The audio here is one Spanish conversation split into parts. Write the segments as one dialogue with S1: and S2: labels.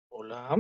S1: Hola,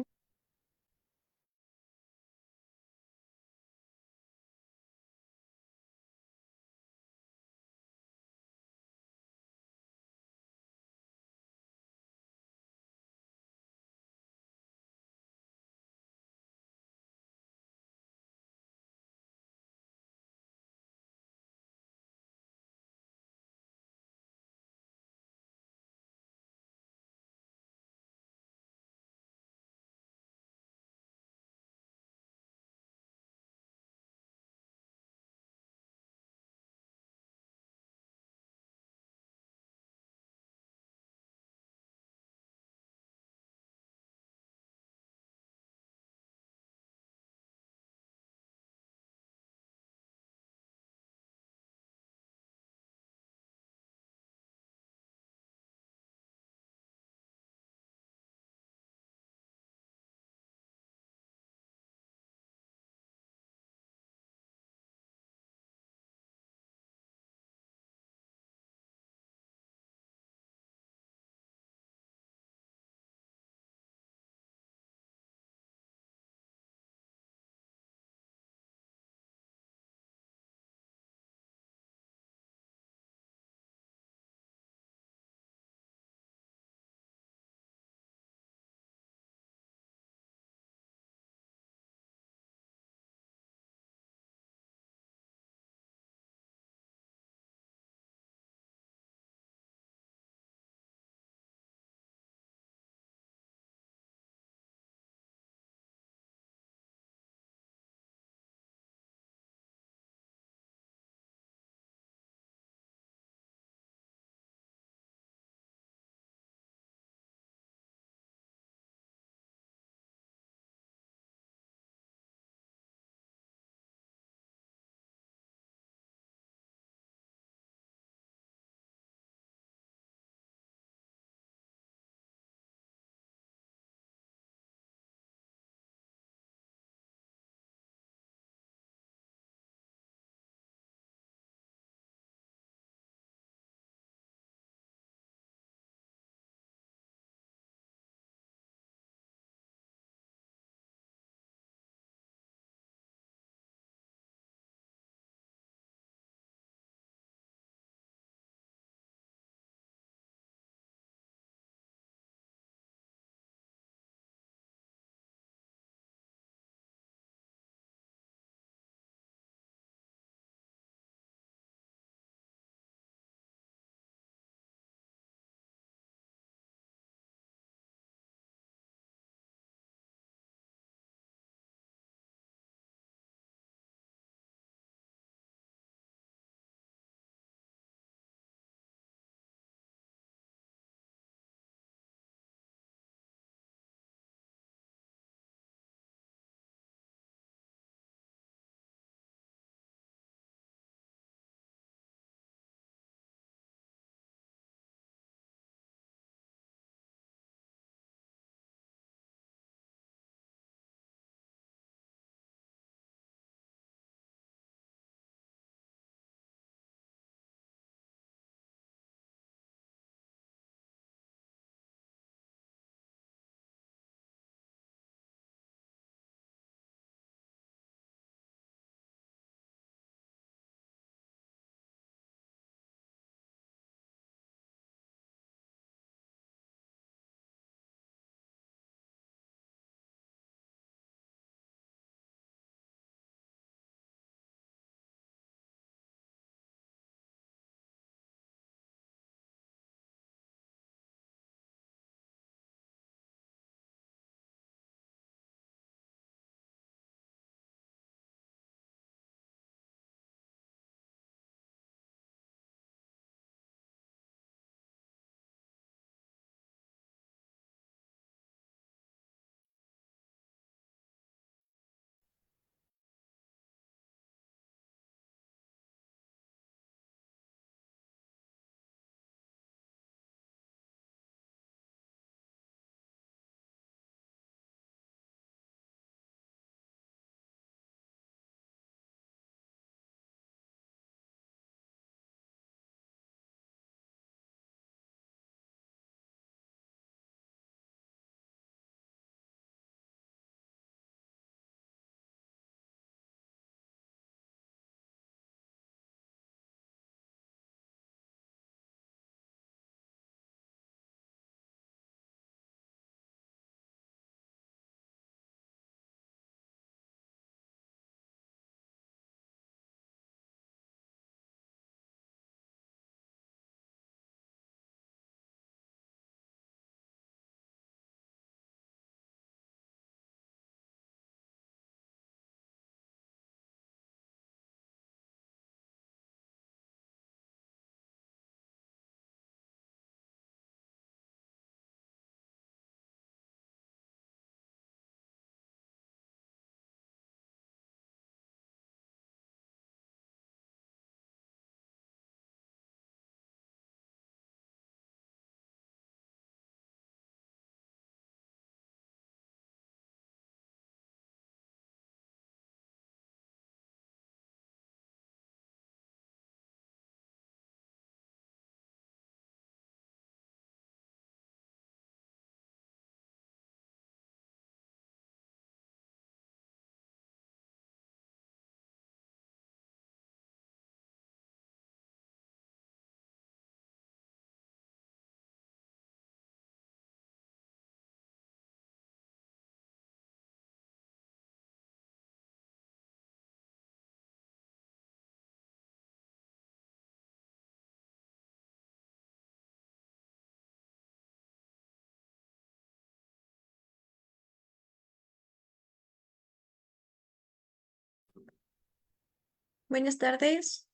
S2: Buenas tardes.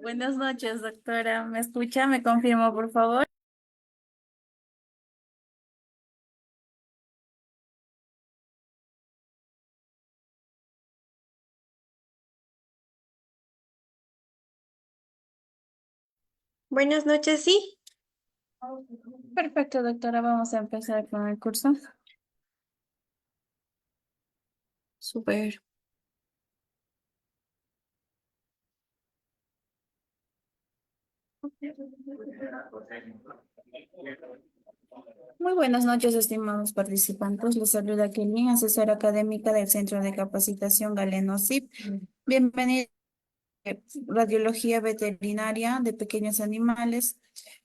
S3: Buenas noches, doctora. ¿Me escucha? ¿Me confirma, por favor?
S2: Buenas noches, sí.
S3: Perfecto, doctora. Vamos a empezar con el curso.
S2: Súper.
S3: Muy buenas noches, estimados participantes. Les saluda Kelly, asesora académica del Centro de Capacitación Galeno SIP. Bienvenida a Radiología Veterinaria de Pequeños Animales.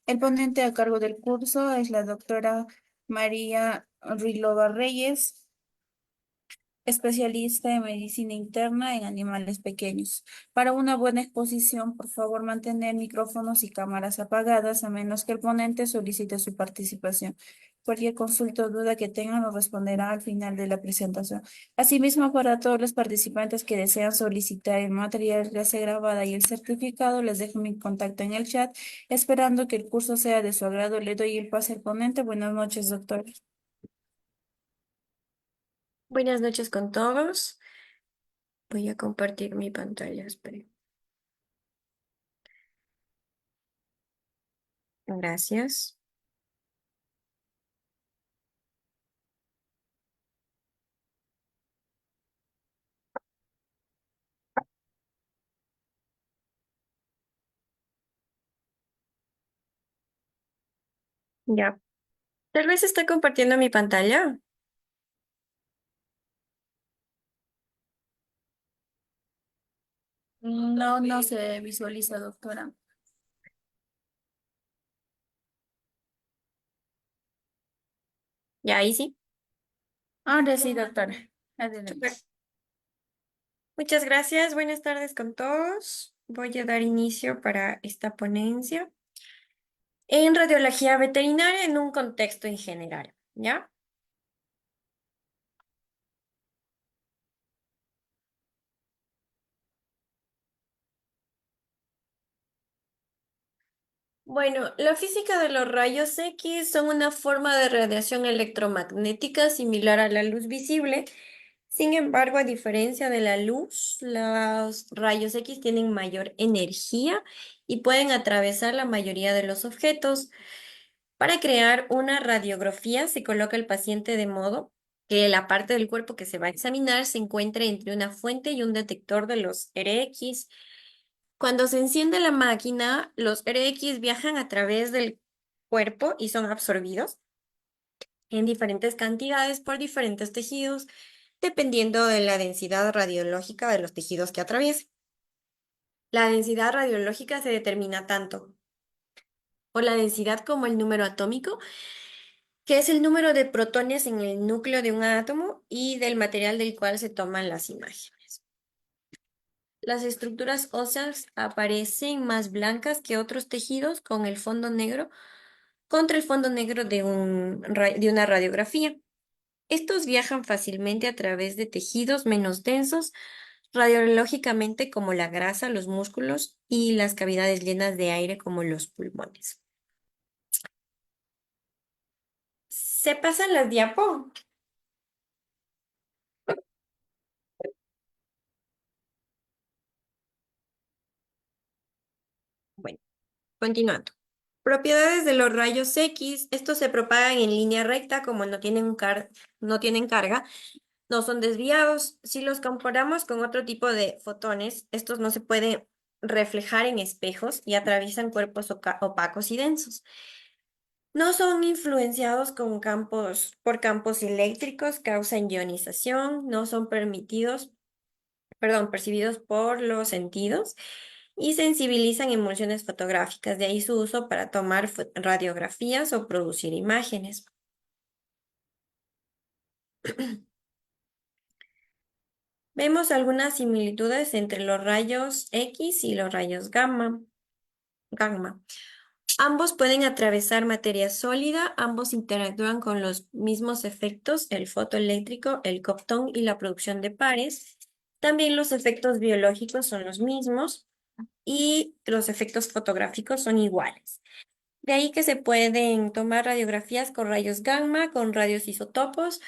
S3: El ponente a cargo del curso es la doctora María Rilova Reyes, especialista en medicina interna en animales pequeños. Para una buena exposición, por favor, mantener micrófonos y cámaras apagadas, a menos que el ponente solicite su participación. Cualquier consulta o duda que tengan lo responderá al final de la presentación. Asimismo, para todos los participantes que desean solicitar el material de clase grabada y el certificado, les dejo mi contacto en el chat. Esperando que el curso sea de su agrado, le doy el pase al ponente. Buenas noches, doctor.
S2: Buenas noches con todos. Voy a compartir mi pantalla. Esperen. Gracias. Ya. Tal vez está compartiendo mi pantalla.
S3: No, no se visualiza, doctora.
S2: Ya, ahí sí.
S3: Ahora sí, doctora. Adelante.
S2: Súper. Muchas gracias. Buenas tardes con todos. Voy a dar inicio para esta ponencia en radiología veterinaria en un contexto en general. ¿Ya? Bueno, la física de los rayos X son una forma de radiación electromagnética similar a la luz visible. Sin embargo, a diferencia de la luz, los rayos X tienen mayor energía y pueden atravesar la mayoría de los objetos. Para crear una radiografía, se coloca el paciente de modo que la parte del cuerpo que se va a examinar se encuentre entre una fuente y un detector de los RX. Cuando se enciende la máquina, los RX viajan a través del cuerpo y son absorbidos en diferentes cantidades por diferentes tejidos, dependiendo de la densidad radiológica de los tejidos que atraviesen. La densidad radiológica se determina tanto por la densidad como el número atómico, que es el número de protones en el núcleo de un átomo y del material del cual se toman las imágenes. Las estructuras óseas aparecen más blancas que otros tejidos con el fondo negro contra el fondo negro de de una radiografía. Estos viajan fácilmente a través de tejidos menos densos radiológicamente como la grasa, los músculos y las cavidades llenas de aire como los pulmones. ¿Se pasan las diapo? Bueno, continuando. Propiedades de los rayos X. Estos se propagan en línea recta como no tienen carga, no son desviados. Si los comparamos con otro tipo de fotones, estos no se pueden reflejar en espejos y atraviesan cuerpos opacos y densos. No son influenciados por campos eléctricos, causan ionización, no son percibidos por los sentidos y sensibilizan emulsiones fotográficas, de ahí su uso para tomar radiografías o producir imágenes. Vemos algunas similitudes entre los rayos X y los rayos gamma. Gamma. Ambos pueden atravesar materia sólida, ambos interactúan con los mismos efectos, el fotoeléctrico, el Compton y la producción de pares. También los efectos biológicos son los mismos y los efectos fotográficos son iguales. De ahí que se pueden tomar radiografías con rayos gamma, con radios isótopos,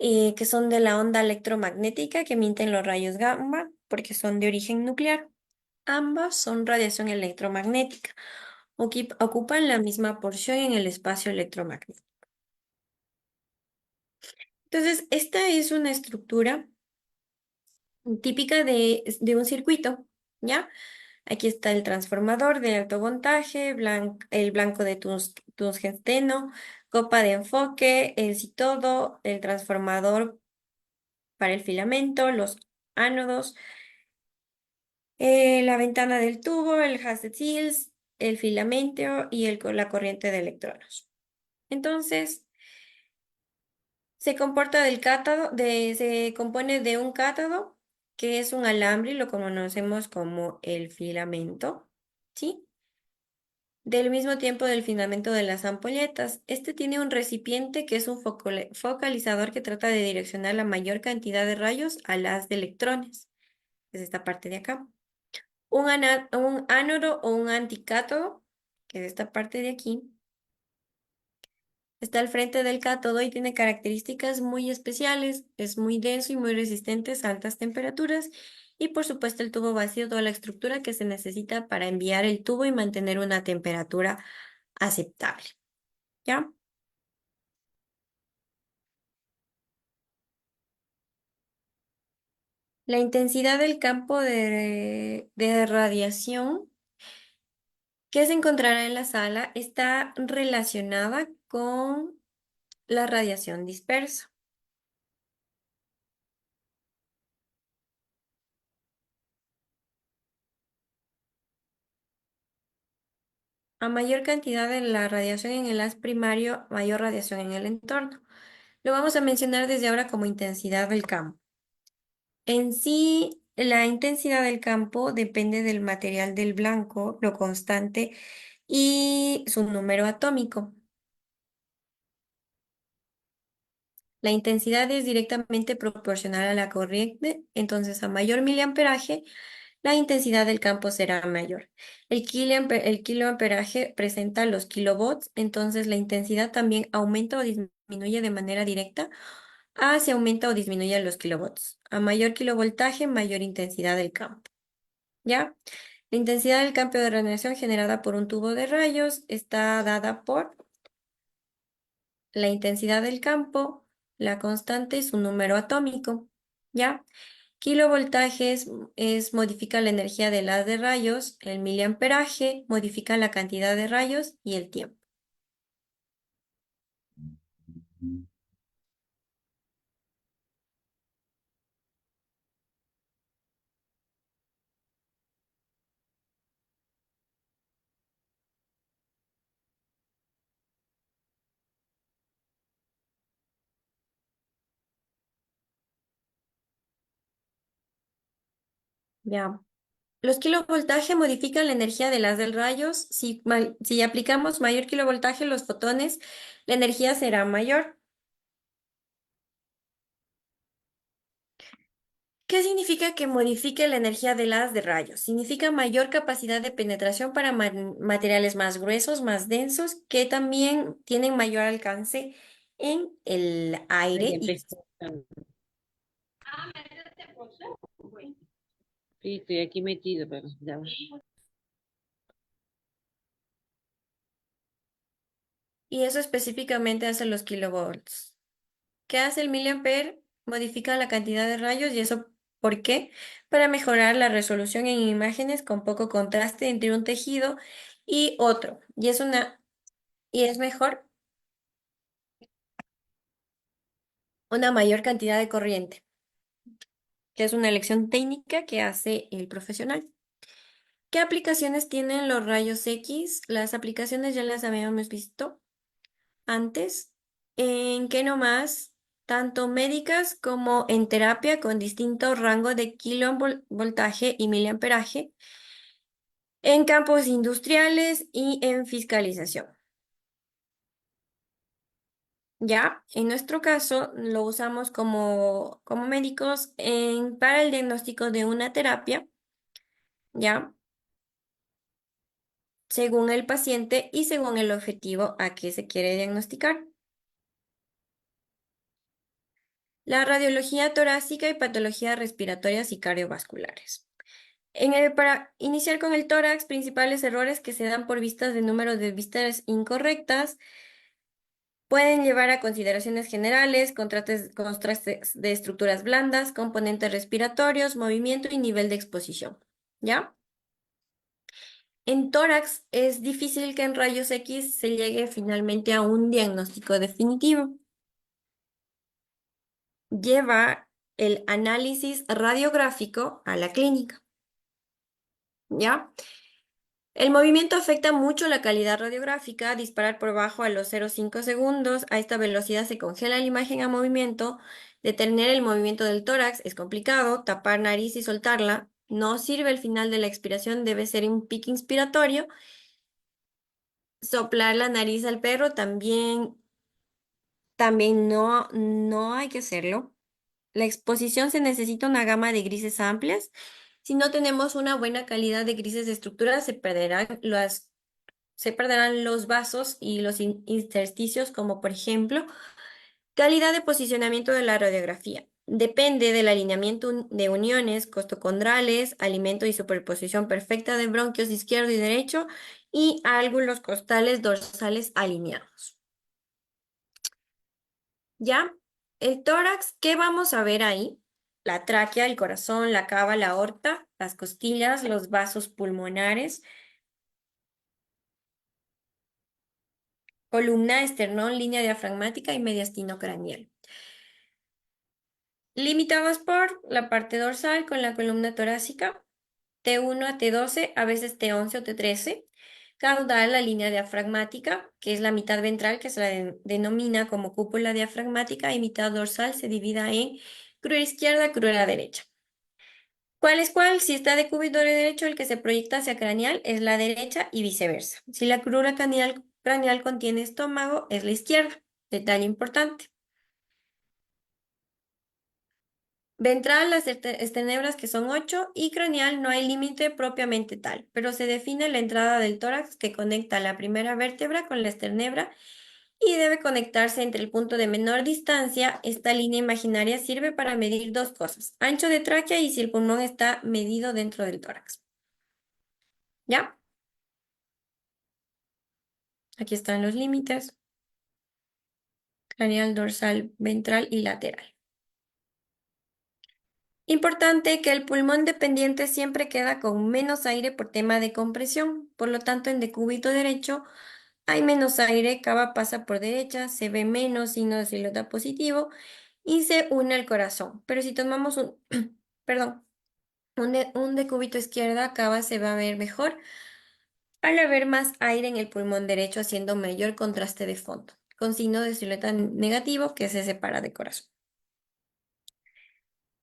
S2: que son de la onda electromagnética que emiten los rayos gamma porque son de origen nuclear. Ambas son radiación electromagnética. Ocupan la misma porción en el espacio electromagnético. Entonces, esta es una estructura típica de un circuito, ¿ya? Aquí está el transformador de alto voltaje, el blanco de tungsteno, copa de enfoque, el citodo, el transformador para el filamento, los ánodos, la ventana del tubo, el Hazard Seals, el filamento y la corriente de electrones. Entonces, se compone de un cátodo, que es un alambre, y lo conocemos como el filamento, ¿sí? Del mismo tiempo del filamento de las ampolletas. Este tiene un recipiente que es un focalizador que trata de direccionar la mayor cantidad de rayos al haz de electrones. Es esta parte de acá. Un ánodo o un anticátodo, que es esta parte de aquí. Está al frente del cátodo y tiene características muy especiales. Es muy denso y muy resistente a altas temperaturas. Y por supuesto el tubo vacío, toda la estructura que se necesita para enviar el tubo y mantener una temperatura aceptable. ¿Ya? La intensidad del campo de radiación que se encontrará en la sala está relacionada con la radiación dispersa. A mayor cantidad de la radiación en el haz primario, mayor radiación en el entorno. Lo vamos a mencionar desde ahora como intensidad del campo. En sí, la intensidad del campo depende del material del blanco, lo constante y su número atómico. La intensidad es directamente proporcional a la corriente, entonces a mayor miliamperaje, la intensidad del campo será mayor. El kiloamperaje presenta los kilovolts, entonces la intensidad también aumenta o disminuye de manera directa. Se aumenta o disminuye los kilovolts. A mayor kilovoltaje, mayor intensidad del campo. ¿Ya? La intensidad del campo de radiación generada por un tubo de rayos está dada por la intensidad del campo, la constante y su número atómico. ¿Ya? Kilovoltaje modifica la energía del haz de rayos, el miliamperaje modifica la cantidad de rayos y el tiempo. ¿Ya? Los kilovoltajes modifican la energía del haz del rayos. Si aplicamos mayor kilovoltaje, los fotones, la energía será mayor. ¿Qué significa que modifique la energía del haz de rayos? Significa mayor capacidad de penetración para materiales más gruesos, más densos, que también tienen mayor alcance en el
S4: Ahí
S2: aire
S4: empezó. Sí, estoy aquí metido, pero ya va.
S2: y eso específicamente hace los kilovolts. ¿Qué hace el miliampere? Modifica la cantidad de rayos y eso, ¿por qué? Para mejorar la resolución en imágenes con poco contraste entre un tejido y otro. Y es mejor una mayor cantidad de corriente, que es una elección técnica que hace el profesional. ¿Qué aplicaciones tienen los rayos X? Las aplicaciones ya las habíamos visto antes. ¿En qué nomás? tanto médicas como en terapia con distinto rango de kilovoltaje y miliamperaje, en campos industriales y en fiscalización. Ya, en nuestro caso lo usamos como médicos para el diagnóstico de una terapia, ya, según el paciente y según el objetivo a que se quiere diagnosticar. La radiología torácica y patologías respiratorias y cardiovasculares. Para iniciar con el tórax, principales errores que se dan por vistas de número de vistas incorrectas pueden llevar a consideraciones generales, contrastes de estructuras blandas, componentes respiratorios, movimiento y nivel de exposición. ¿Ya? En tórax es difícil que en rayos X se llegue finalmente a un diagnóstico definitivo. Lleva el análisis radiográfico a la clínica. ¿Ya? El movimiento afecta mucho la calidad radiográfica. Disparar por bajo a los 0,5 segundos. A esta velocidad se congela la imagen a movimiento. Detener el movimiento del tórax es complicado. Tapar nariz y soltarla no sirve. El final de la expiración debe ser un pique inspiratorio. Soplar la nariz al perro también no hay que hacerlo. La exposición se necesita una gama de grises amplias. Si no tenemos una buena calidad de grises de estructura, se perderán los vasos y los intersticios, como por ejemplo, calidad de posicionamiento de la radiografía. Depende del alineamiento de uniones costocondrales, alimento y superposición perfecta de bronquios izquierdo y derecho y ángulos costales dorsales alineados. ¿Ya? El tórax, ¿qué vamos a ver ahí? La tráquea, el corazón, la cava, la aorta, las costillas, los vasos pulmonares, columna, esternón, línea diafragmática y mediastino craneal. Limitadas por la parte dorsal con la columna torácica, T1 a T12, a veces T11 o T13. Caudal, la línea diafragmática, que es la mitad ventral, que se la denomina como cúpula diafragmática, y mitad dorsal se divida en crura izquierda, crura derecha. ¿Cuál es cuál? Si está de cúbito derecho, el que se proyecta hacia craneal es la derecha y viceversa. Si la crura craneal contiene estómago, es la izquierda. Detalle importante. Ventral, las esternebras que son 8 y craneal no hay límite propiamente tal, pero se define la entrada del tórax que conecta la primera vértebra con la esternebra y debe conectarse entre el punto de menor distancia. Esta línea imaginaria sirve para medir dos cosas, ancho de tráquea y si el pulmón está medido dentro del tórax. ¿Ya? Aquí están los límites, craneal, dorsal, ventral y lateral. Importante que el pulmón dependiente siempre queda con menos aire por tema de compresión. Por lo tanto, en decúbito derecho hay menos aire, cava pasa por derecha, se ve menos signo de silueta positivo y se une al corazón. Pero si tomamos perdón, un decúbito izquierda, cava se va a ver mejor al haber más aire en el pulmón derecho, haciendo mayor contraste de fondo, con signo de silueta negativo que se separa de corazón.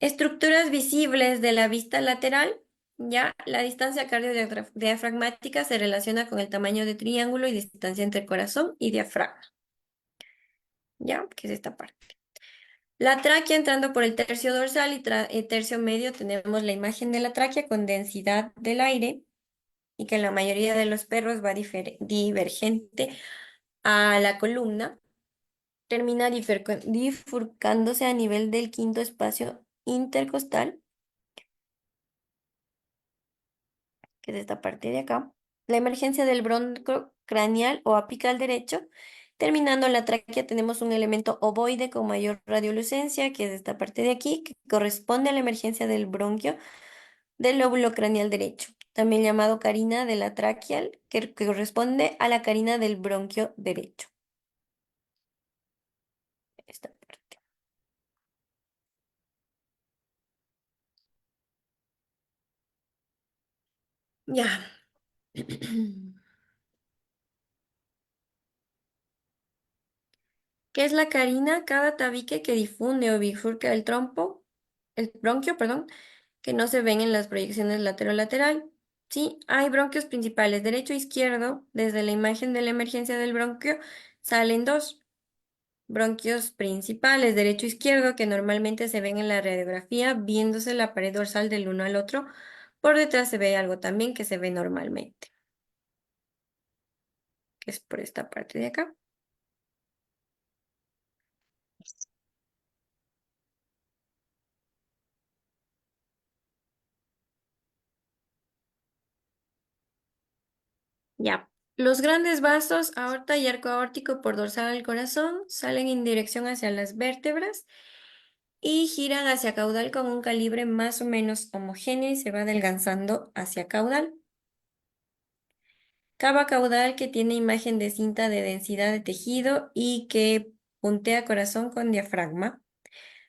S2: Estructuras visibles de la vista lateral, ya la distancia cardiodiafragmática se relaciona con el tamaño de triángulo y distancia entre corazón y diafragma, ya, que es esta parte. La tráquea entrando por el tercio dorsal y tercio medio tenemos la imagen de la tráquea con densidad del aire y que en la mayoría de los perros va divergente a la columna, termina bifurcándose a nivel del quinto espacio intercostal, que es esta parte de acá, la emergencia del bronco craneal o apical derecho. Terminando la tráquea tenemos un elemento ovoide con mayor radiolucencia, que es esta parte de aquí, que corresponde a la emergencia del bronquio del lóbulo craneal derecho, también llamado carina de la tráquea, que corresponde a la carina del bronquio derecho. Esta parte. Ya. ¿Qué es la carina? Cada tabique que difunde o bifurca el bronquio, perdón, que no se ven en las proyecciones lateral-lateral. Sí, hay bronquios principales, derecho e izquierdo. Desde la imagen de la emergencia del bronquio salen dos bronquios principales, derecho e izquierdo, que normalmente se ven en la radiografía, viéndose la pared dorsal del uno al otro. Por detrás se ve algo también que se ve normalmente, que es por esta parte de acá. Ya. Los grandes vasos, aorta y arco aórtico por dorsal al corazón, salen en dirección hacia las vértebras y giran hacia caudal con un calibre más o menos homogéneo y se va adelgazando hacia caudal. Cava caudal que tiene imagen de cinta de densidad de tejido y que puntea corazón con diafragma.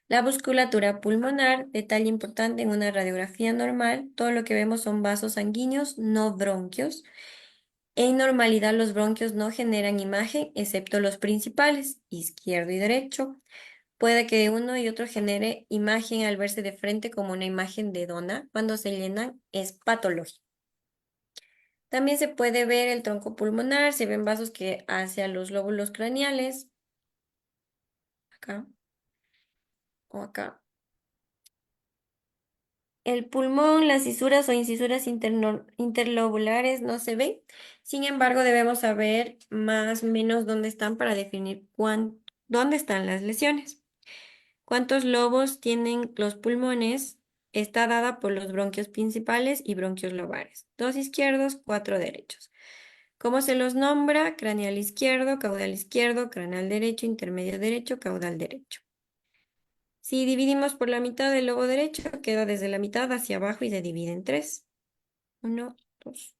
S2: La musculatura pulmonar, detalle importante en una radiografía normal, todo lo que vemos son vasos sanguíneos, no bronquios. En normalidad los bronquios no generan imagen, excepto los principales, izquierdo y derecho. Puede que uno y otro genere imagen al verse de frente como una imagen de dona. Cuando se llenan es patológico. También se puede ver el tronco pulmonar, se ven vasos que hacia los lóbulos craneales, acá o acá. El pulmón, las cisuras o incisuras interlobulares no se ven. Sin embargo, debemos saber más o menos dónde están para definir dónde están las lesiones. ¿Cuántos lobos tienen los pulmones? Está dada por los bronquios principales y bronquios lobares. Dos izquierdos, cuatro derechos. ¿Cómo se los nombra? Craneal izquierdo, craneal derecho, intermedio derecho, caudal derecho. Si dividimos por la mitad del lobo derecho, queda desde la mitad hacia abajo y se divide en tres. Uno, dos.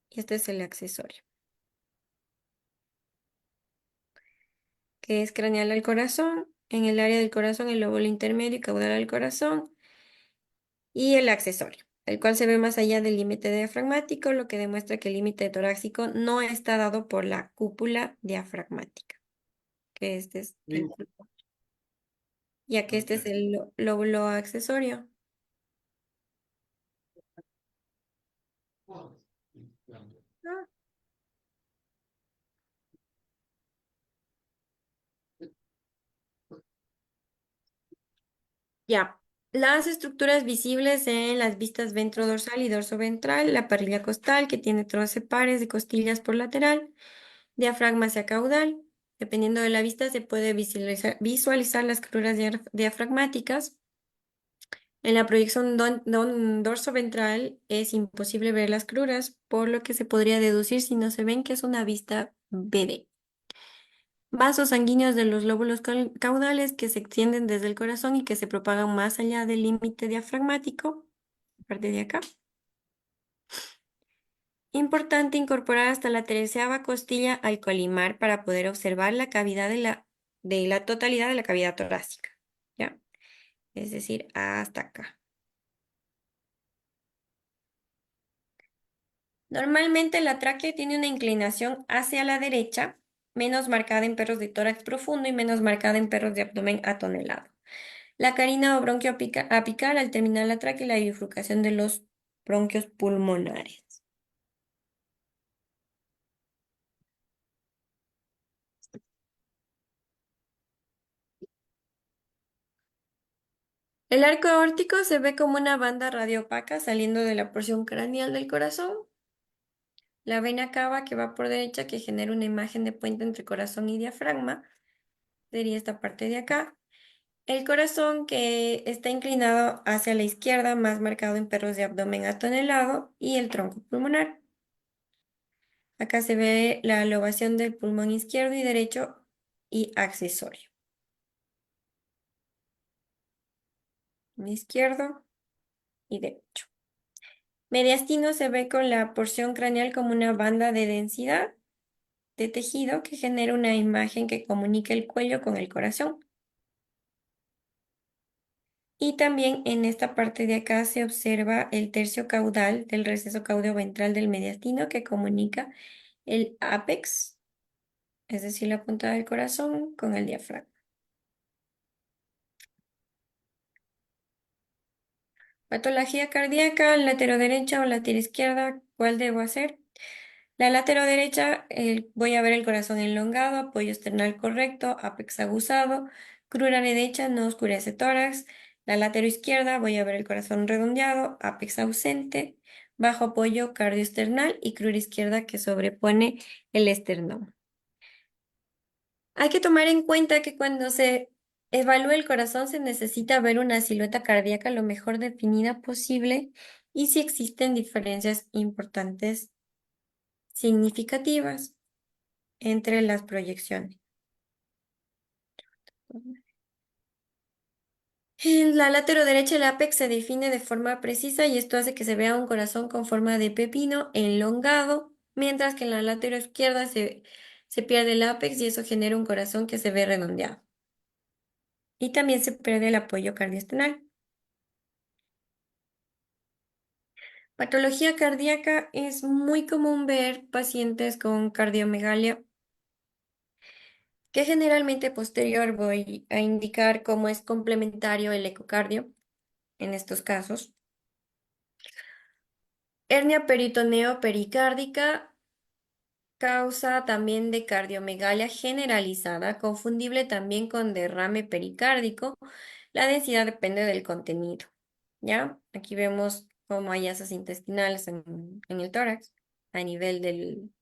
S2: Y este es el accesorio, que es craneal al corazón. En el área del corazón, el lóbulo intermedio y caudal al corazón. Y el accesorio, el cual se ve más allá del límite diafragmático, lo que demuestra que el límite torácico no está dado por la cúpula diafragmática, que este es el pulmón, ya que este es el lóbulo accesorio. Ah, ya. Las estructuras visibles en las vistas ventrodorsal y dorsoventral, la parrilla costal, que tiene 13 pares de costillas por lateral, diafragma hacia caudal. Dependiendo de la vista, se puede visualizar las cruras diafragmáticas. En la proyección dorsoventral es imposible ver las cruras, por lo que se podría deducir si no se ven que es una vista BD. Vasos sanguíneos de los lóbulos caudales que se extienden desde el corazón y que se propagan más allá del límite diafragmático, parte de acá. Importante incorporar hasta la 13ª costilla al colimar para poder observar la cavidad de la totalidad de la cavidad torácica, ¿ya? Es decir, hasta acá. Normalmente la tráquea tiene una inclinación hacia la derecha, menos marcada en perros de tórax profundo y menos marcada en perros de abdomen atonelado. La carina o bronquio apical al terminar la tráquea y la bifurcación de los bronquios pulmonares. El arco aórtico se ve como una banda radiopaca saliendo de la porción craneal del corazón. La vena cava que va por derecha que genera una imagen de puente entre corazón y diafragma. Sería esta parte de acá. El corazón que está inclinado hacia la izquierda, más marcado en perros de abdomen atonelado, y el tronco pulmonar. Acá se ve la lobación del pulmón izquierdo y derecho y accesorio. Izquierdo y derecho. Mediastino se ve con la porción craneal como una banda de densidad de tejido que genera una imagen que comunica el cuello con el corazón. Y también en esta parte de acá se observa el tercio caudal del receso caudeo-ventral del mediastino que comunica el ápex es decir, la punta del corazón con el diafragma. Patología cardíaca, látero derecha o látero izquierda, ¿cuál debo hacer? La látero derecha, voy a ver el corazón elongado, apoyo esternal correcto, apex aguzado, crura derecha, no oscurece tórax. La látero izquierda, voy a ver el corazón redondeado, apex ausente, bajo apoyo cardioesternal y crura izquierda que sobrepone el esternón. Hay que tomar en cuenta que cuando se evalúa el corazón se necesita ver una silueta cardíaca lo mejor definida posible y si existen diferencias importantes significativas entre las proyecciones. En la látero derecha el apex se define de forma precisa y esto hace que se vea un corazón con forma de pepino elongado, mientras que en la látero izquierda se pierde el apex y eso genera un corazón que se ve redondeado. Y también se pierde el apoyo cardioesternal. Patología cardíaca es muy común ver pacientes con cardiomegalia, que generalmente posterior voy a indicar cómo es complementario el ecocardio en estos casos. Hernia peritoneo pericárdica, causa también de cardiomegalia generalizada, confundible también con derrame pericárdico. La densidad depende del contenido, ¿ya? Aquí vemos cómo hay asas intestinales en el tórax a nivel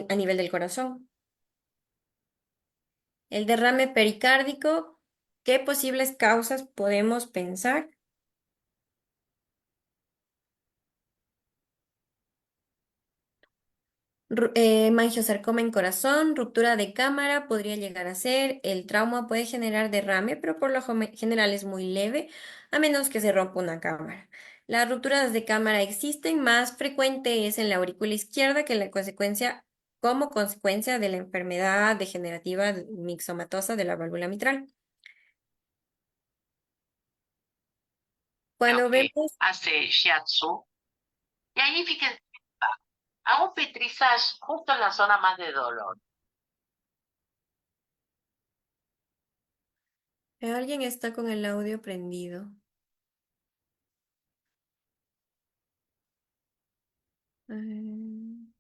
S2: a nivel del corazón. El derrame pericárdico, ¿qué posibles causas podemos pensar? Mangiosarcoma en corazón, ruptura de cámara podría llegar a ser, el trauma puede generar derrame, pero por lo general es muy leve, a menos que se rompa una cámara. Las rupturas de cámara existen, más frecuente es en la aurícula izquierda que como consecuencia de la enfermedad degenerativa mixomatosa de la válvula mitral. Cuando
S5: Que
S2: vemos,
S5: hace shiatsu. Y ahí fíjense, hago petrizas justo en la zona más de dolor.
S2: alguien está con el audio prendido. Entonces,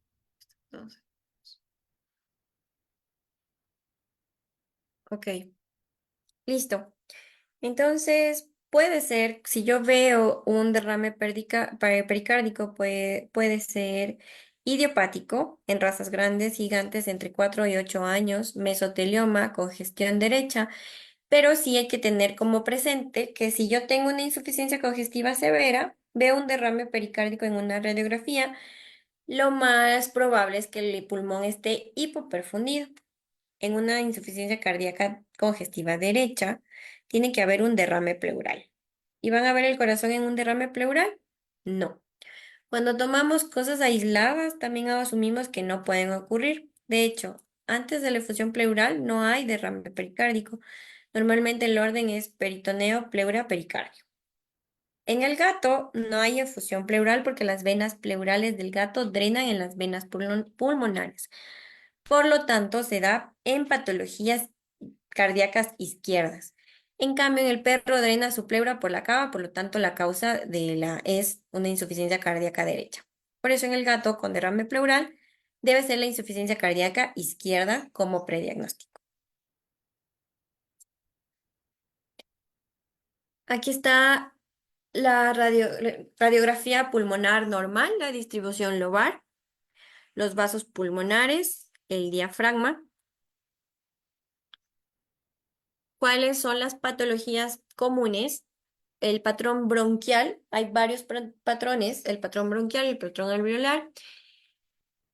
S2: ok, listo. Entonces, puede ser, si yo veo un derrame pericárdico, puede ser idiopático en razas grandes, gigantes entre 4 y 8 años, mesotelioma, congestión derecha, pero sí hay que tener como presente que si yo tengo una insuficiencia congestiva severa, veo un derrame pericárdico en una radiografía, lo más probable es que el pulmón esté hipoperfundido. En una insuficiencia cardíaca congestiva derecha, tiene que haber un derrame pleural. ¿Y van a ver el corazón en un derrame pleural? No. Cuando tomamos cosas aisladas, también asumimos que no pueden ocurrir. De hecho, antes de la efusión pleural no hay derrame pericárdico. Normalmente el orden es peritoneo, pleura, pericardio. En el gato no hay efusión pleural porque las venas pleurales del gato drenan en las venas pulmonares. Por lo tanto, se da en patologías cardíacas izquierdas. En cambio, en el perro drena su pleura por la cava, por lo tanto, la causa es una insuficiencia cardíaca derecha. Por eso, en el gato con derrame pleural debe ser la insuficiencia cardíaca izquierda como prediagnóstico. Aquí está la radiografía pulmonar normal, la distribución lobar, los vasos pulmonares, el diafragma. ¿Cuáles son las patologías comunes? El patrón bronquial, hay varios patrones, el patrón bronquial y el patrón alveolar.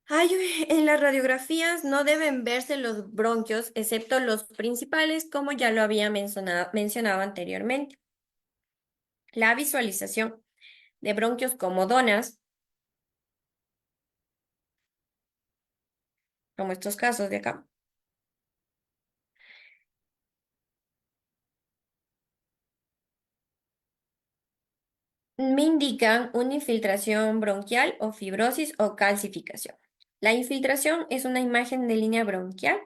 S2: En las radiografías no deben verse los bronquios, excepto los principales, como ya lo había mencionado anteriormente. La visualización de bronquios como donas, como estos casos de acá, me indican una infiltración bronquial o fibrosis o calcificación. La infiltración es una imagen de línea bronquial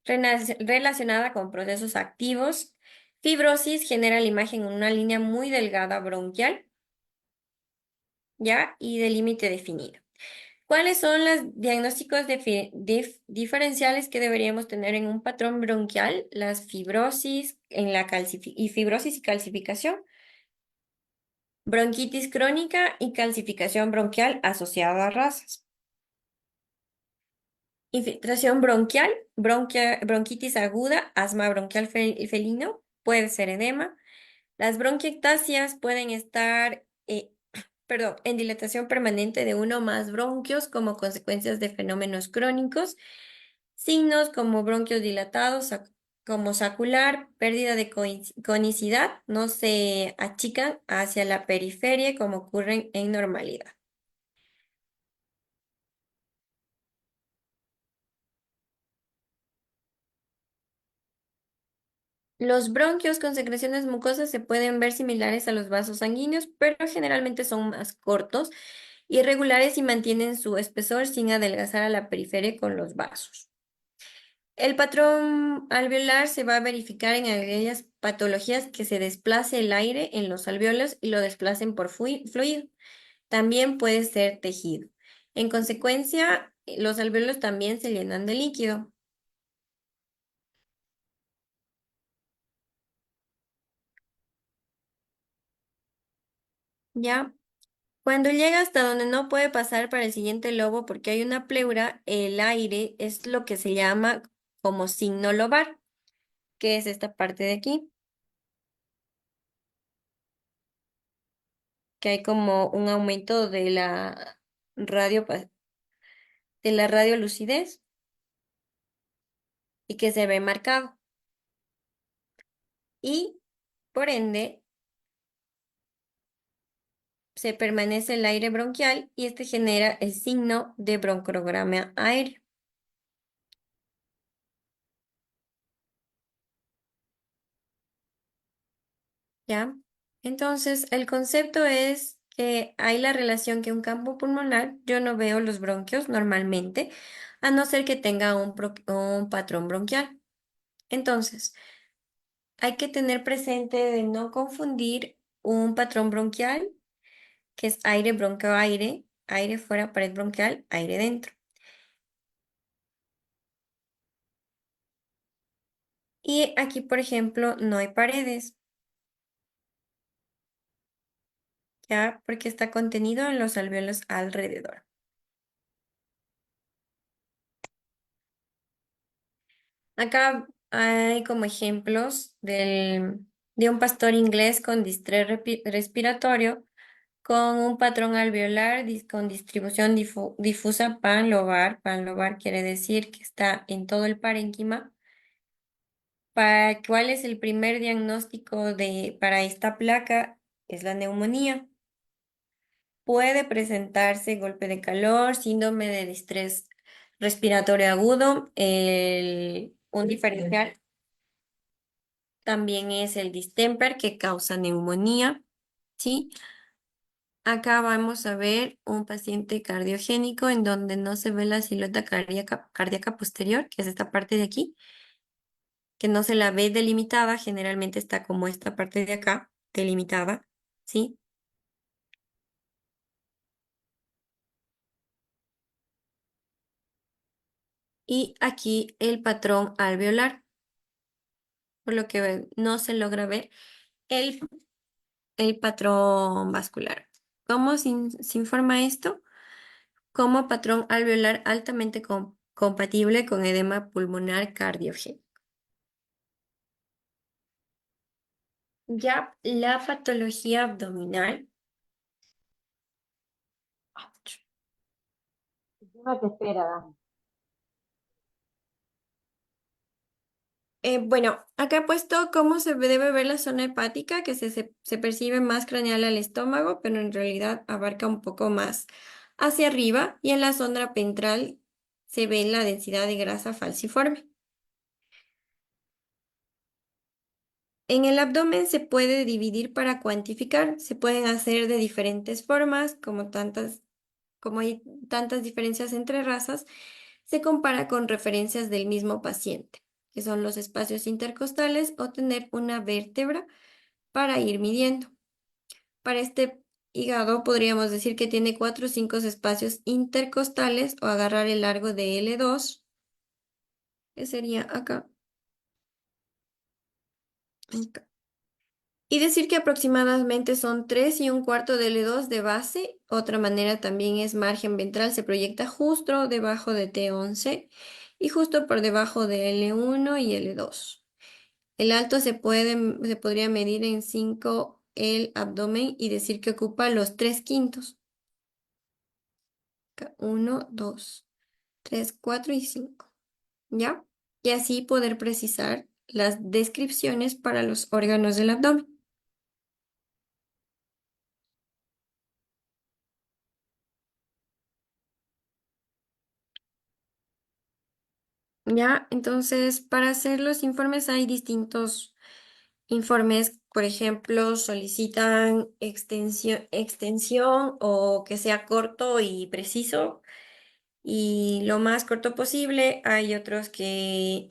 S2: relacionada con procesos activos. Fibrosis genera la imagen en una línea muy delgada bronquial, ¿ya? Y de límite definido. ¿Cuáles son los diagnósticos diferenciales que deberíamos tener en un patrón bronquial? Las fibrosis y fibrosis y calcificación, bronquitis crónica y calcificación bronquial asociada a rasas. Infiltración bronquial, bronquitis aguda, asma bronquial felino, puede ser edema. Las bronquiectasias pueden estar, en dilatación permanente de uno o más bronquios como consecuencias de fenómenos crónicos. Signos como bronquios dilatados, como sacular, pérdida de conicidad, no se achican hacia la periferia como ocurren en normalidad. Los bronquios con secreciones mucosas se pueden ver similares a los vasos sanguíneos, pero generalmente son más cortos, irregulares y mantienen su espesor sin adelgazar a la periferia con los vasos. El patrón alveolar se va a verificar en aquellas patologías que se desplace el aire en los alveolos y lo desplacen por fluido. También puede ser tejido. En consecuencia, los alveolos también se llenan de líquido. ¿Ya? Cuando llega hasta donde no puede pasar para el siguiente lobo porque hay una pleura, el aire es lo que se llama como signo lobar, que es esta parte de aquí, que hay como un aumento de la radio, de la radiolucidez y que se ve marcado. Y por ende se permanece el aire bronquial y este genera el signo de broncograma aéreo. ¿Ya? Entonces, el concepto es que hay la relación que un campo pulmonar, yo no veo los bronquios normalmente, a no ser que tenga un patrón bronquial. Entonces, hay que tener presente de no confundir un patrón bronquial, que es aire, bronquio, aire, aire fuera, pared bronquial, aire dentro. Y aquí, por ejemplo, no hay paredes, ¿ya? Porque está contenido en los alvéolos alrededor. Acá hay como ejemplos de un pastor inglés con distrés respiratorio, con un patrón alveolar con distribución difusa panlobar. Panlobar quiere decir que está en todo el parénquima. ¿Cuál es el primer diagnóstico para esta placa? Es la neumonía. Puede presentarse golpe de calor, síndrome de distrés respiratorio agudo. Un diferencial también es el distemper que causa neumonía, ¿sí? Acá vamos a ver un paciente cardiogénico en donde no se ve la silueta cardíaca posterior, que es esta parte de aquí, que no se la ve delimitada, generalmente está como esta parte de acá, delimitada, ¿sí? Y aquí el patrón alveolar, por lo que no se logra ver el, el patrón vascular. ¿Cómo se informa esto? Como patrón alveolar altamente compatible con edema pulmonar cardiogénico. Ya la patología abdominal.
S4: Encima te espera, Dani.
S2: Bueno, acá he puesto cómo se debe ver la zona hepática, que se percibe más craneal al estómago, pero en realidad abarca un poco más hacia arriba y en la zona ventral se ve la densidad de grasa falciforme. En el abdomen se puede dividir para cuantificar, se pueden hacer de diferentes formas, como hay tantas diferencias entre razas, se compara con referencias del mismo paciente, que son los espacios intercostales o tener una vértebra para ir midiendo. Para este hígado podríamos decir que tiene 4 o 5 espacios intercostales o agarrar el largo de L2, que sería acá. Acá. Y decir que aproximadamente son 3 y un cuarto de L2 de base. Otra manera también es margen ventral, se proyecta justo debajo de T11 y justo por debajo de L1 y L2. El alto se podría medir en 5 el abdomen y decir que ocupa los 3/5. 1, 2, 3, 4 y 5. ¿Ya? Y así poder precisar las descripciones para los órganos del abdomen. ¿Ya? Entonces, para hacer los informes hay distintos informes. Por ejemplo, solicitan extensión o que sea corto y preciso y lo más corto posible. Hay otros que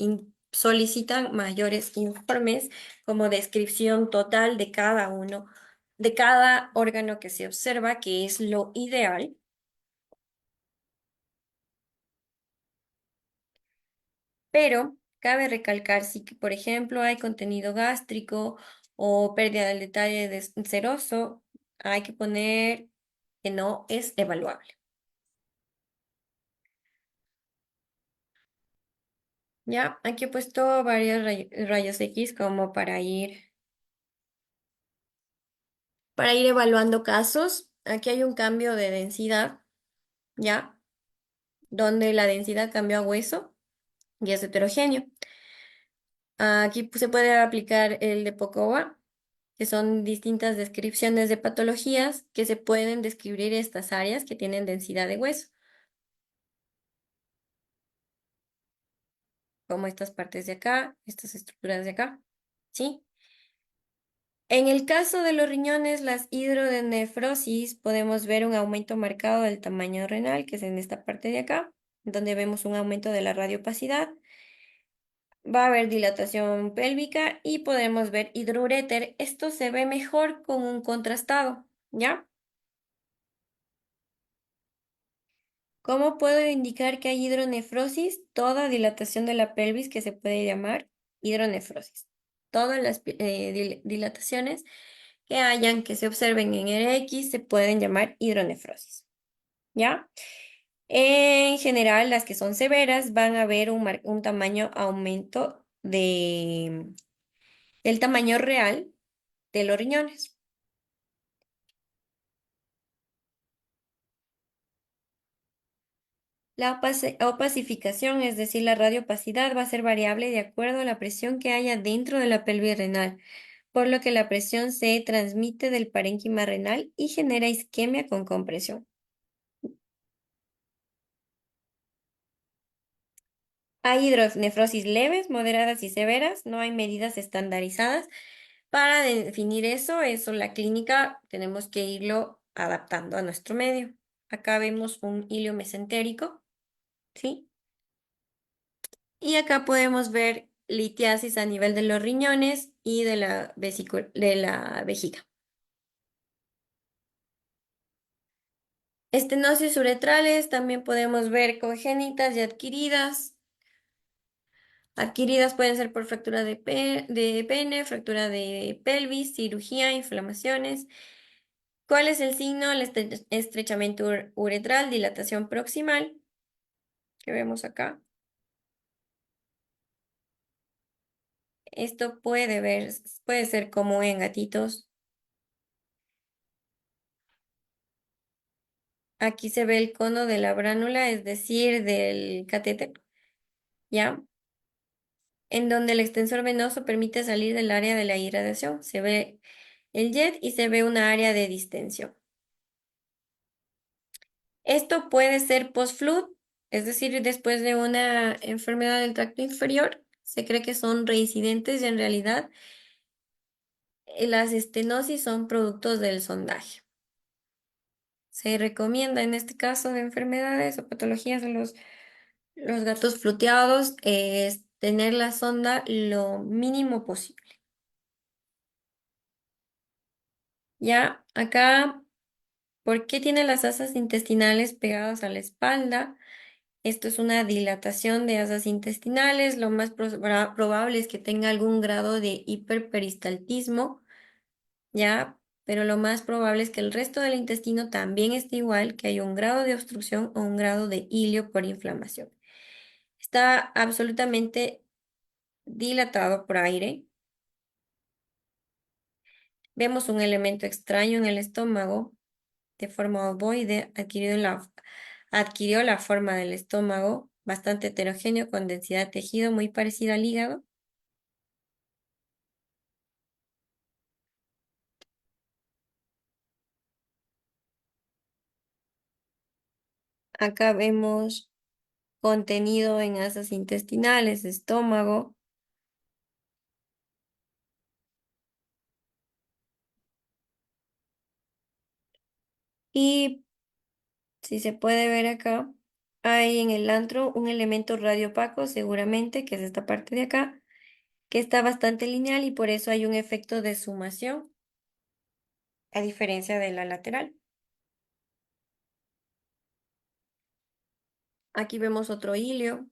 S2: solicitan mayores informes como descripción total de cada uno, de cada órgano que se observa, que es lo ideal. Pero cabe recalcar si, que, por ejemplo, hay contenido gástrico o pérdida del detalle seroso, hay que poner que no es evaluable. Ya, aquí he puesto varios rayos X como para ir evaluando casos. Aquí hay un cambio de densidad, ¿ya? Donde la densidad cambió a hueso y es heterogéneo. Aquí se puede aplicar el de Pocowa, que son distintas descripciones de patologías que se pueden describir estas áreas que tienen densidad de hueso, como estas partes de acá, estas estructuras de acá, ¿sí? En el caso de los riñones, las hidronefrosis, podemos ver un aumento marcado del tamaño renal, que es en esta parte de acá, donde vemos un aumento de la radiopacidad. Va a haber dilatación pélvica y podemos ver hidrouréter. Esto se ve mejor con un contrastado, ¿ya? ¿Cómo puedo indicar que hay hidronefrosis? Toda dilatación de la pelvis que se puede llamar hidronefrosis. Todas las dilataciones que hayan, que se observen en el X, se pueden llamar hidronefrosis. ¿Ya? En general, las que son severas van a ver un tamaño aumento del tamaño real de los riñones. La opacificación, es decir, la radiopacidad, va a ser variable de acuerdo a la presión que haya dentro de la pelvis renal, por lo que la presión se transmite del parénquima renal y genera isquemia con compresión. Hay hidronefrosis leves, moderadas y severas. No hay medidas estandarizadas. Para definir eso la clínica tenemos que irlo adaptando a nuestro medio. Acá vemos un hilo mesentérico, ¿sí? Y acá podemos ver litiasis a nivel de los riñones y de la vejiga. Estenosis uretrales también podemos ver congénitas y adquiridas. Adquiridas pueden ser por fractura de pene, fractura de pelvis, cirugía, inflamaciones. ¿Cuál es el signo? El estrechamiento uretral, dilatación proximal, que vemos acá. Esto puede ser como en gatitos. Aquí se ve el cono de la bránula, es decir, del catéter, ¿ya? En donde el extensor venoso permite salir del área de la irradiación. Se ve el jet y se ve una área de distensión. Esto puede ser post-flu, es decir, después de una enfermedad del tracto inferior. Se cree que son reincidentes y en realidad las estenosis son productos del sondaje. se recomienda en este caso de enfermedades o patologías de los gatos fluteados es tener la sonda lo mínimo posible. Ya, acá, ¿por qué tiene las asas intestinales pegadas a la espalda? Esto es una dilatación de asas intestinales. Lo más probable es que tenga algún grado de hiperperistaltismo, ¿ya? Pero lo más probable es que el resto del intestino también esté igual, que hay un grado de obstrucción o un grado de hilio por inflamación. Está absolutamente dilatado por aire. Vemos un elemento extraño en el estómago de forma ovoide, adquirió la forma del estómago, bastante heterogéneo, con densidad de tejido muy parecida al hígado. Acá vemos contenido en asas intestinales, estómago. Y si se puede ver acá, hay en el antro un elemento radiopaco, seguramente, que es esta parte de acá, que está bastante lineal y por eso hay un efecto de sumación, a diferencia de la lateral. Aquí vemos otro hilio.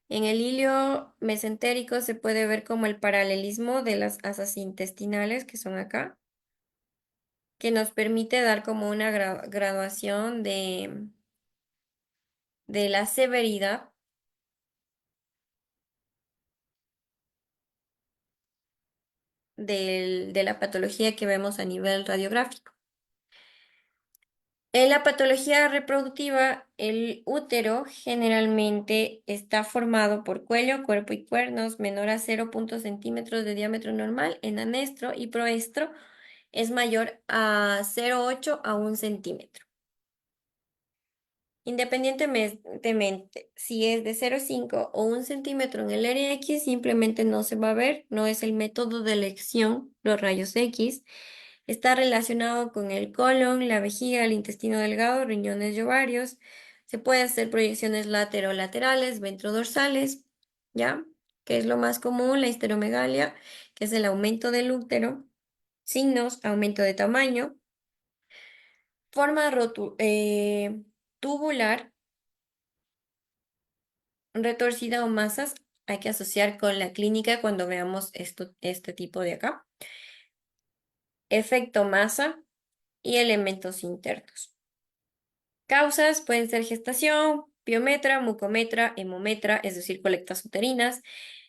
S2: En el hilio mesentérico se puede ver como el paralelismo de las asas intestinales, que son acá, que nos permite dar como una graduación de la severidad de la patología que vemos a nivel radiográfico. En la patología reproductiva, el útero generalmente está formado por cuello, cuerpo y cuernos menor a 0,0 centímetros de diámetro normal en anestro, y proestro es mayor a 0,8 a 1 centímetro. Independientemente si es de 0,5 o 1 centímetro en el área X, simplemente no se va a ver, no es el método de elección, los rayos X. Está relacionado con el colon, la vejiga, el intestino delgado, riñones y ovarios. Se puede hacer proyecciones laterales, ventrodorsales, ¿ya? Que es lo más común, la histeromegalia, que es el aumento del útero. Signos: aumento de tamaño, forma tubular, retorcida o masas. Hay que asociar con la clínica cuando veamos este tipo de acá. Efecto masa y elementos internos. Causas pueden ser gestación, piometra, mucometra, hemometra, es decir, colectas uterinas,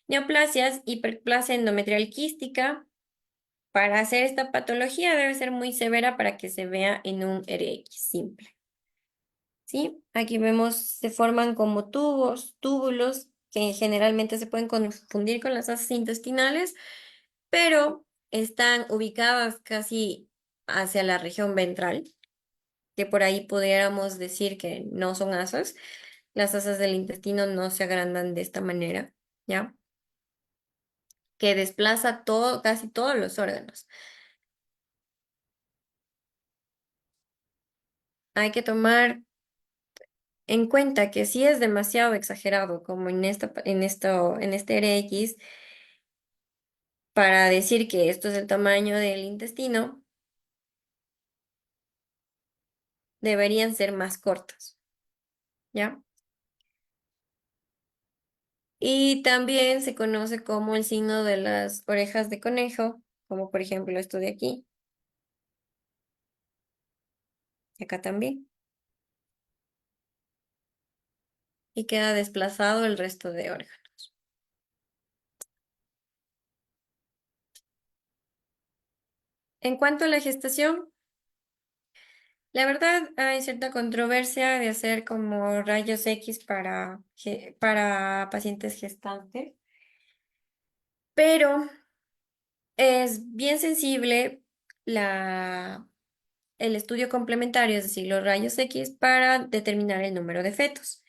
S2: neoplasias, hiperplasia endometrial quística. Para hacer esta patología debe ser muy severa para que se vea en un RX simple. ¿Sí? Aquí vemos, se forman como túbulos, que generalmente se pueden confundir con las asas intestinales, pero están ubicadas casi hacia la región ventral, que por ahí pudiéramos decir que no son asas. Las asas del intestino no se agrandan de esta manera, ¿ya? Que desplaza casi todos los órganos. Hay que tomar en cuenta que si es demasiado exagerado, como en este RX, para decir que esto es el tamaño del intestino, deberían ser más cortas, ¿ya? Y también se conoce como el signo de las orejas de conejo, como por ejemplo esto de aquí, y acá también, y queda desplazado el resto de órganos. En cuanto a la gestación, la verdad hay cierta controversia de hacer como rayos X para pacientes gestantes, pero es bien sensible el estudio complementario, es decir, los rayos X, para determinar el número de fetos.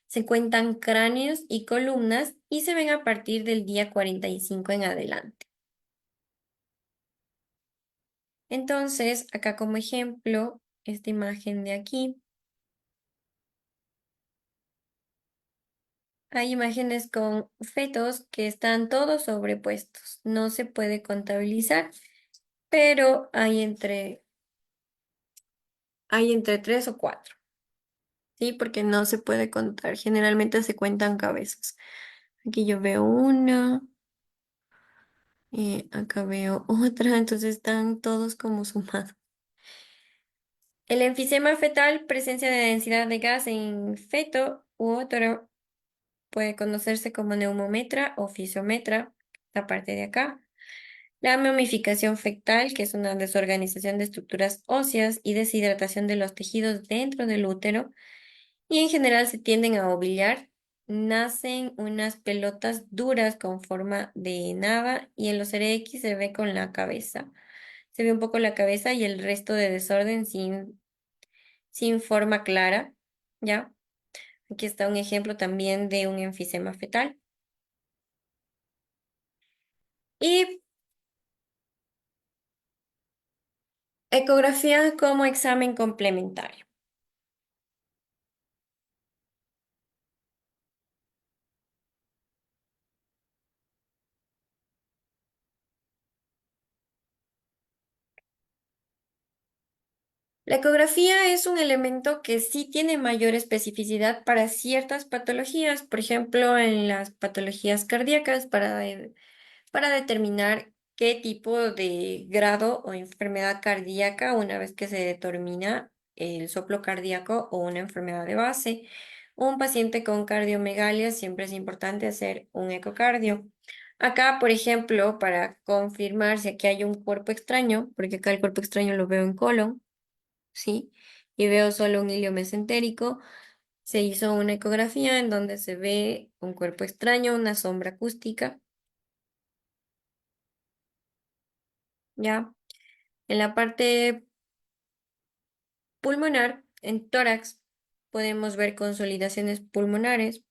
S2: Se cuentan cráneos y columnas y se ven a partir del día 45 en adelante. Entonces, acá como ejemplo, esta imagen de aquí, hay imágenes con fetos que están todos sobrepuestos. No se puede contabilizar, pero hay entre 3 o 4, ¿sí? Porque no se puede contar. Generalmente se cuentan cabezas. Aquí yo veo una, acá veo otra, entonces están todos como sumados. El enfisema fetal, presencia de densidad de gas en feto u útero, puede conocerse como neumometra o fisiometra, la parte de acá. La momificación fetal, que es una desorganización de estructuras óseas y deshidratación de los tejidos dentro del útero, y en general se tienden a ovillar. Nacen unas pelotas duras con forma de nava y en los RX se ve con la cabeza. Se ve un poco la cabeza y el resto de desorden sin forma clara, ¿ya? Aquí está un ejemplo también de un enfisema fetal. Y ecografía como examen complementario. La ecografía es un elemento que sí tiene mayor especificidad para ciertas patologías, por ejemplo, en las patologías cardíacas, para determinar qué tipo de grado o enfermedad cardíaca, una vez que se determina el soplo cardíaco o una enfermedad de base. Un paciente con cardiomegalia siempre es importante hacer un ecocardio. Acá, por ejemplo, para confirmar si aquí hay un cuerpo extraño, porque acá el cuerpo extraño lo veo en colon, ¿sí? Y veo solo un hilio mesentérico. Se hizo una ecografía en donde se ve un cuerpo extraño, una sombra acústica, ¿ya? En la parte pulmonar, en tórax, podemos ver consolidaciones pulmonares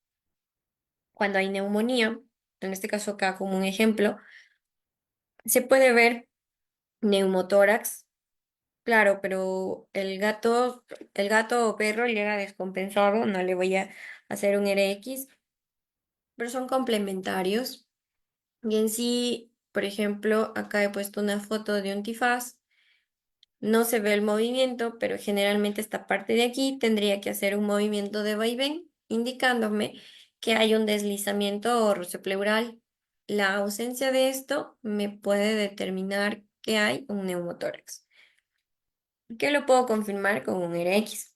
S2: cuando hay neumonía. En este caso acá como un ejemplo, se puede ver neumotórax, claro, pero el gato o perro llega descompensado, no le voy a hacer un RX, pero son complementarios. Y en sí, por ejemplo, acá he puesto una foto de un antifaz. No se ve el movimiento, pero generalmente esta parte de aquí tendría que hacer un movimiento de vaivén, indicándome que hay un deslizamiento orociopleural. La ausencia de esto me puede determinar que hay un neumotórax, que lo puedo confirmar con un RX.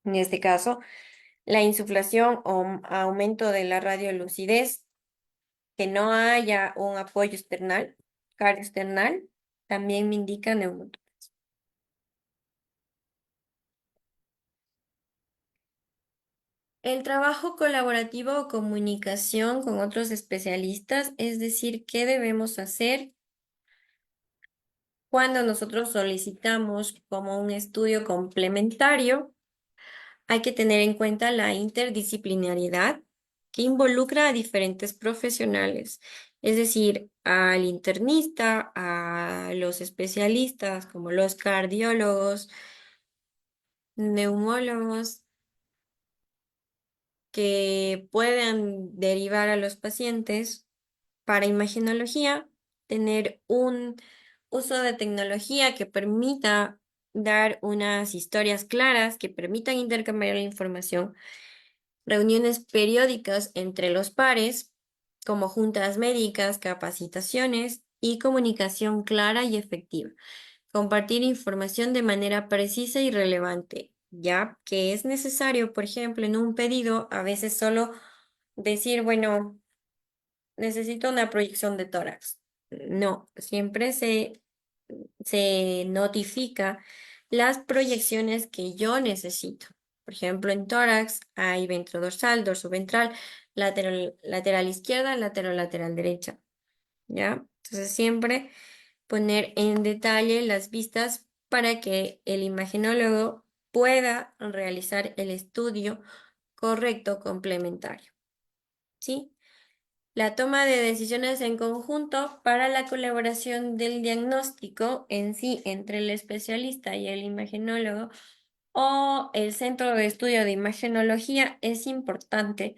S2: En este caso, la insuflación o aumento de la radiolucidez, que no haya un apoyo external, cardio-external, también me indica neumotórax. El trabajo colaborativo o comunicación con otros especialistas, es decir, qué debemos hacer cuando nosotros solicitamos como un estudio complementario. Hay que tener en cuenta la interdisciplinariedad que involucra a diferentes profesionales, es decir, al internista, a los especialistas como los cardiólogos, neumólogos, que puedan derivar a los pacientes para imagenología, tener un uso de tecnología que permita dar unas historias claras, que permitan intercambiar la información, reuniones periódicas entre los pares, como juntas médicas, capacitaciones y comunicación clara y efectiva. Compartir información de manera precisa y relevante, ya que es necesario, por ejemplo, en un pedido, a veces solo decir, bueno, necesito una proyección de tórax. No, siempre se notifica las proyecciones que yo necesito. Por ejemplo, en tórax hay ventrodorsal, dorsoventral, lateral, lateral izquierda, lateral, lateral derecha. ¿Ya? Entonces siempre poner en detalle las vistas para que el imagenólogo pueda realizar el estudio correcto complementario. ¿Sí? La toma de decisiones en conjunto para la colaboración del diagnóstico en sí entre el especialista y el imagenólogo o el Centro de Estudio de Imagenología es importante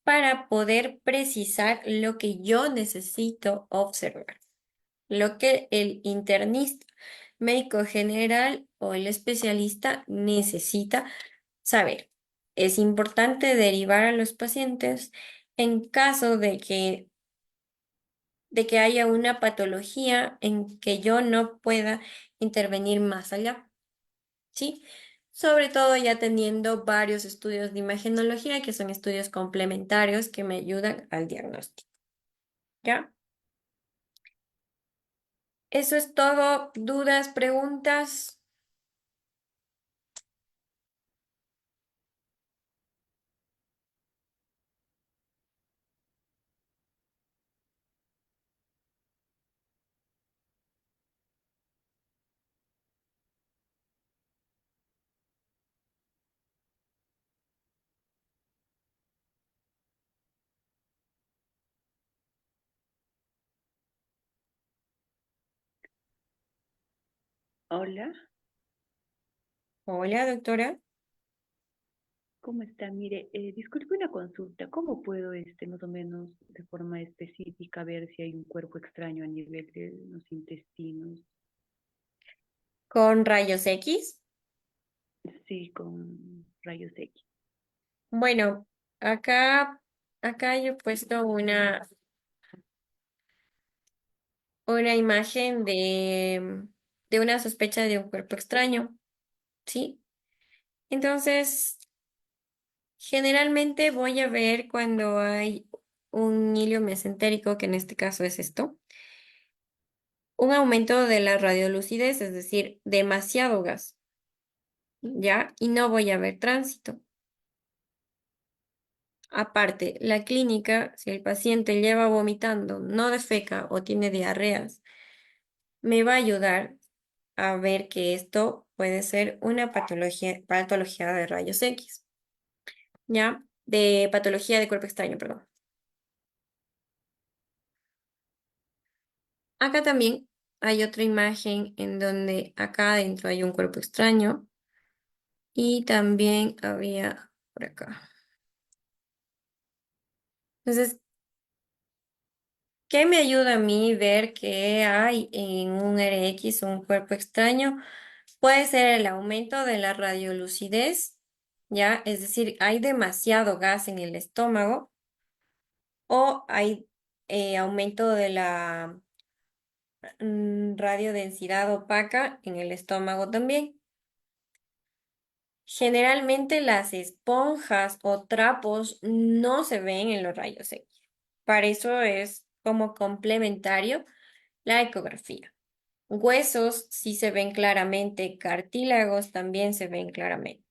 S2: para poder precisar lo que yo necesito observar, lo que el internista, médico general o el especialista necesita saber. Es importante derivar a los pacientes en caso de que haya una patología en que yo no pueda intervenir más allá, ¿sí? Sobre todo ya teniendo varios estudios de imagenología, que son estudios complementarios que me ayudan al diagnóstico, ¿ya? Eso es todo. ¿Dudas, preguntas?
S6: Hola,
S2: Hola, doctora.
S6: ¿cómo está? Mire, disculpe una consulta. ¿Cómo puedo, más o menos, de forma específica, ver si hay un cuerpo extraño a nivel de los intestinos?
S2: Con rayos X.
S6: Sí, con rayos X.
S2: Bueno, acá yo he puesto una imagen de una sospecha de un cuerpo extraño, ¿sí? Entonces, generalmente voy a ver cuando hay un hilo mesentérico, que en este caso es esto, un aumento de la radiolucidez, es decir, demasiado gas, ¿ya? Y no voy a ver tránsito. Aparte, la clínica, si el paciente lleva vomitando, no defeca o tiene diarreas, me va a ayudar a ver que esto puede ser una patología de rayos X, ¿ya? De patología de cuerpo extraño, perdón. Acá también hay otra imagen en donde acá adentro hay un cuerpo extraño y también había por acá. Entonces, ¿qué me ayuda a mí ver que hay en un RX un cuerpo extraño? Puede ser el aumento de la radiolucidez, ¿ya? Es decir, hay demasiado gas en el estómago o hay aumento de la radiodensidad opaca en el estómago también. Generalmente las esponjas o trapos no se ven en los rayos X. Para eso es como complementario la ecografía. Huesos sí se ven claramente, cartílagos también se ven claramente,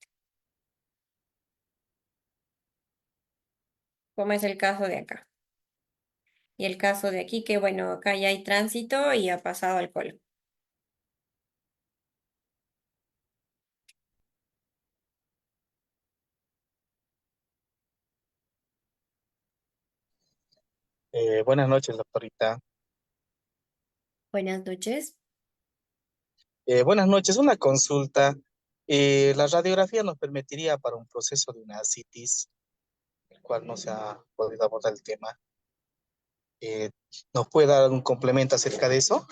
S2: como es el caso de acá. Y el caso de aquí, que bueno, acá ya hay tránsito y ha pasado al colon.
S1: Buenas noches, doctorita.
S2: Buenas noches.
S1: Buenas noches, una consulta. La radiografía nos permitiría para un proceso de una citis, el cual no se ha podido abordar el tema. Eh, ¿Nos puede dar un complemento acerca de eso?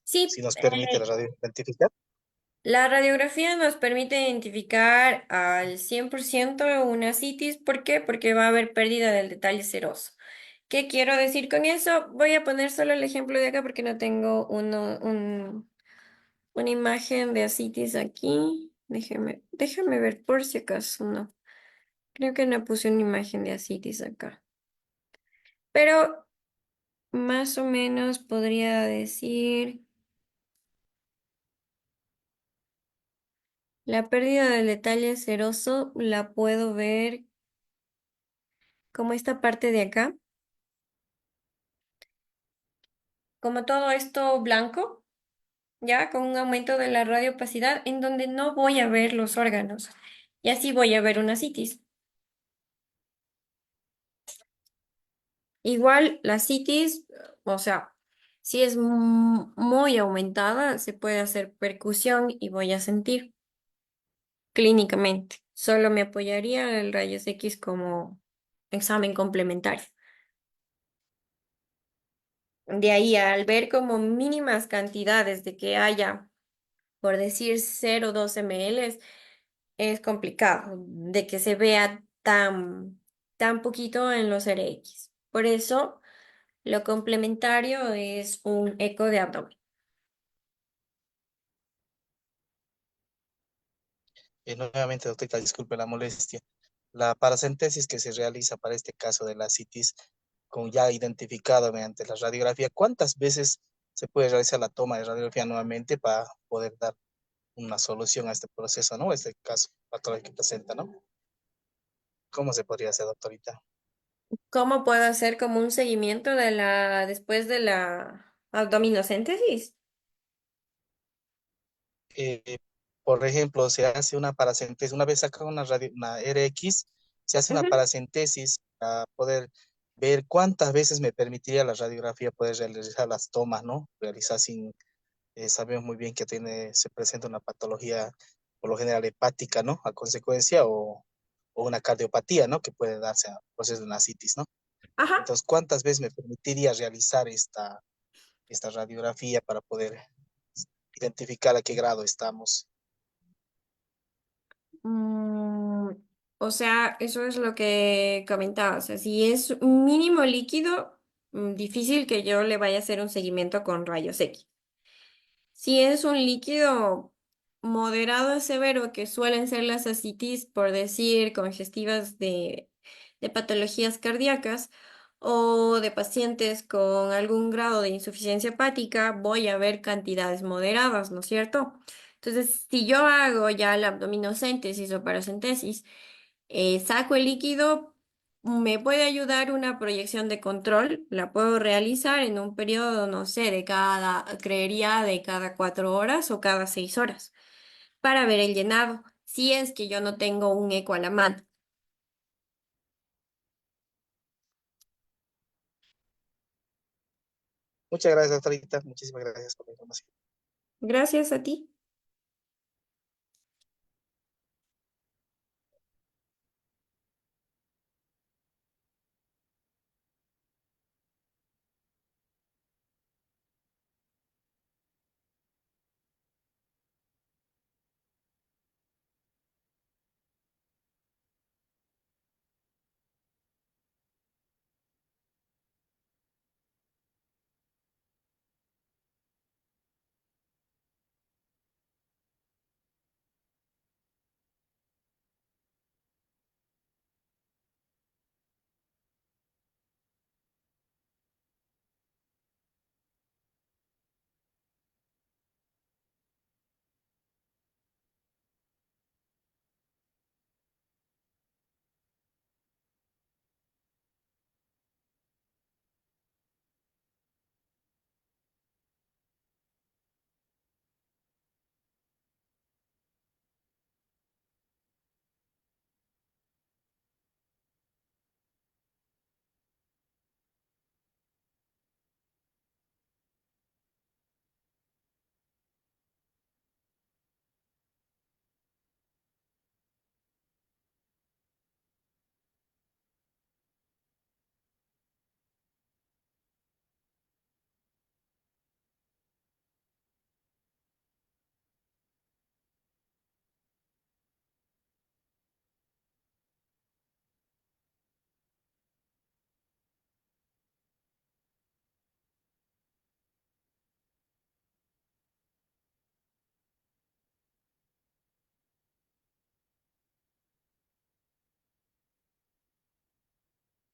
S1: Si
S2: Sí,
S1: nos permite la radio identificar.
S2: la radiografía nos permite identificar al 100% una citis. ¿Por qué? Porque va a haber pérdida del detalle seroso. ¿Qué quiero decir con eso? Voy a poner solo el ejemplo de acá porque no tengo una imagen de ascitis aquí. Déjame ver por si acaso no. Creo que no puse una imagen de ascitis acá. Pero más o menos podría decir la pérdida del detalle seroso la puedo ver como esta parte de acá, como todo esto blanco, ya con un aumento de la radiopacidad en donde no voy a ver los órganos. Y así voy a ver una citis. Igual la citis, o sea, si es muy aumentada, se puede hacer percusión y voy a sentir clínicamente. Solo me apoyaría el rayos X como examen complementario. De ahí, al ver como mínimas cantidades de que haya, por decir 0,2 ml, es complicado de que se vea tan poquito en los RX. Por eso, lo complementario es un eco de abdomen.
S1: Nuevamente, doctora, disculpe la molestia. La paracentesis que se realiza para este caso de la citis, con ya identificado mediante la radiografía, ¿cuántas veces se puede realizar la toma de radiografía nuevamente para poder dar una solución a este proceso, ¿no? Este caso patológico que presenta, ¿no? ¿Cómo se podría hacer, doctorita?
S2: ¿Cómo puedo hacer como un seguimiento de después de la abdominocéntesis?
S1: Eh, por ejemplo, se hace una paracentesis, una vez saca una RX, se hace una
S2: Ujú.
S1: paracentesis para poder ver cuántas veces me permitiría la radiografía poder realizar las tomas, ¿no? Realizar sin, sabemos muy bien que se presenta una patología, por lo general hepática, ¿no? A consecuencia, o una cardiopatía, ¿no? Que puede darse a proceso de una citis, ¿no?
S2: Ajá.
S1: Entonces, ¿cuántas veces me permitiría realizar esta radiografía para poder identificar a qué grado estamos?
S2: Mm, o sea, eso es lo que comentaba. O sea, si es un mínimo líquido, difícil que yo le vaya a hacer un seguimiento con rayos X. Si es un líquido moderado a severo, que suelen ser las ascitis, por decir, congestivas de patologías cardíacas o de pacientes con algún grado de insuficiencia hepática, voy a ver cantidades moderadas, ¿no es cierto? Entonces, si yo hago ya la abdominocéntesis o paracentesis, saco el líquido, me puede ayudar una proyección de control, la puedo realizar en un periodo, no sé, creería de cada 4 horas o cada 6 horas, para ver el llenado, si es que yo no tengo un eco a la mano.
S1: Muchas gracias, doctorita. Muchísimas gracias por la información.
S2: Gracias a ti.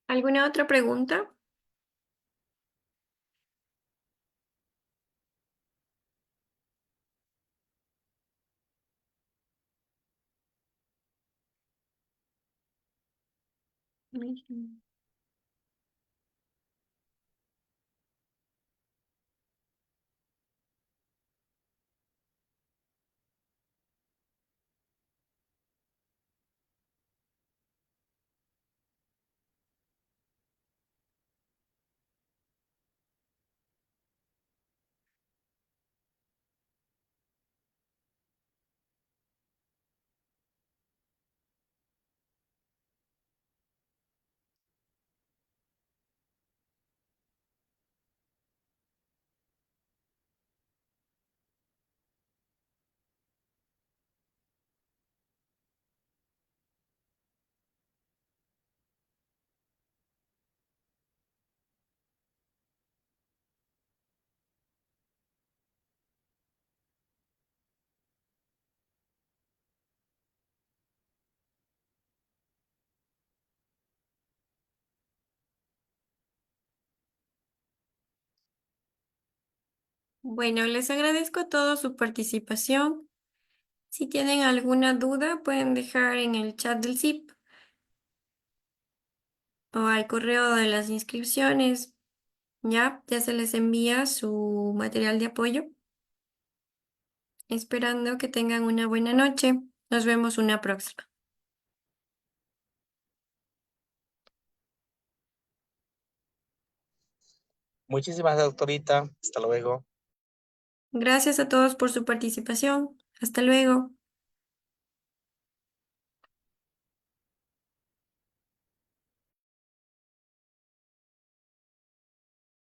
S2: ¿Alguna otra pregunta? Ujú. Bueno, les agradezco a todos su participación. Si tienen alguna duda, pueden dejar en el chat del CIP o al correo de las inscripciones. Ya se les envía su material de apoyo. Esperando que tengan una buena noche. Nos vemos una próxima.
S1: Muchísimas gracias, doctorita. Hasta luego.
S2: Gracias a todos por su participación. Hasta luego.